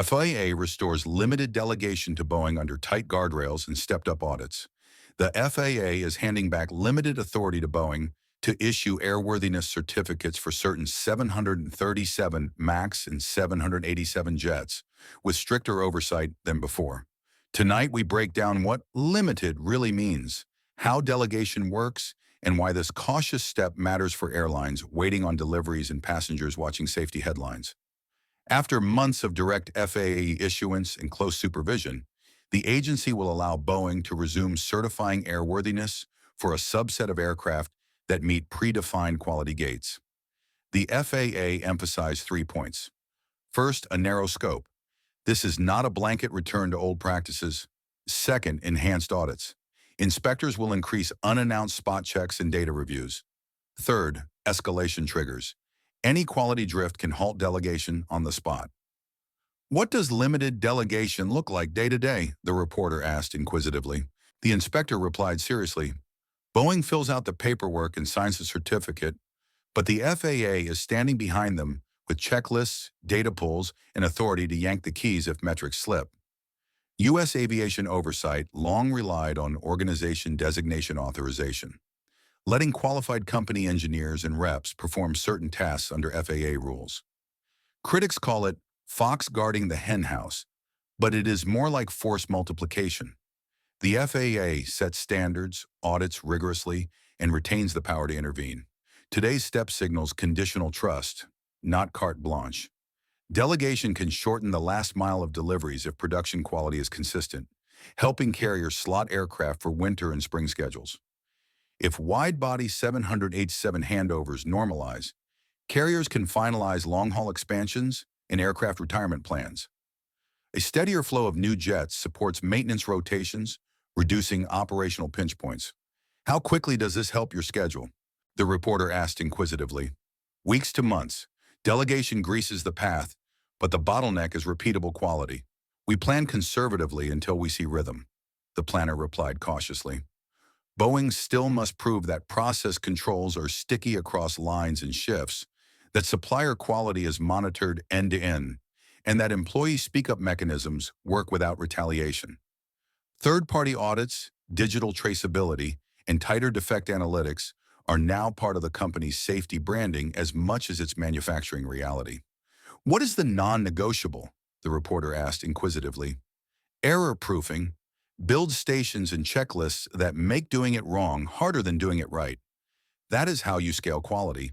FAA restores limited delegation to Boeing under tight guardrails and stepped-up audits. The FAA is handing back limited authority to Boeing to issue airworthiness certificates for certain 737 MAX and 787 jets, with stricter oversight than before. Tonight, we break down what limited really means, how delegation works, and why this cautious step matters for airlines waiting on deliveries and passengers watching safety headlines. After months of direct FAA issuance and close supervision, the agency will allow Boeing to resume certifying airworthiness for a subset of aircraft that meet predefined quality gates. The FAA emphasized 3 points. First, a narrow scope. This is not a blanket return to old practices. Second, enhanced audits. Inspectors will increase unannounced spot checks and data reviews. Third, escalation triggers. Any quality drift can halt delegation on the spot. What does limited delegation look like day to day? The reporter asked inquisitively. The inspector replied seriously. Boeing fills out the paperwork and signs the certificate, but the FAA is standing behind them with checklists, data pulls, and authority to yank the keys if metrics slip. U.S. aviation oversight long relied on organization designation authorization, letting qualified company engineers and reps perform certain tasks under FAA rules. Critics call it fox guarding the henhouse, but it is more like force multiplication. The FAA sets standards, audits rigorously, and retains the power to intervene. Today's step signals conditional trust, not carte blanche. Delegation can shorten the last mile of deliveries if production quality is consistent, helping carriers slot aircraft for winter and spring schedules. If wide-body 787 handovers normalize, carriers can finalize long-haul expansions and aircraft retirement plans. A steadier flow of new jets supports maintenance rotations, reducing operational pinch points. How quickly does this help your schedule? The reporter asked inquisitively. Weeks to months. Delegation greases the path, but the bottleneck is repeatable quality. We plan conservatively until we see rhythm, the planner replied cautiously. Boeing still must prove that process controls are sticky across lines and shifts, that supplier quality is monitored end-to-end, and that employee speak-up mechanisms work without retaliation. Third-party audits, digital traceability, and tighter defect analytics are now part of the company's safety branding as much as its manufacturing reality. What is the non-negotiable? The reporter asked inquisitively. Error-proofing. Build stations and checklists that make doing it wrong harder than doing it right. That is how you scale quality.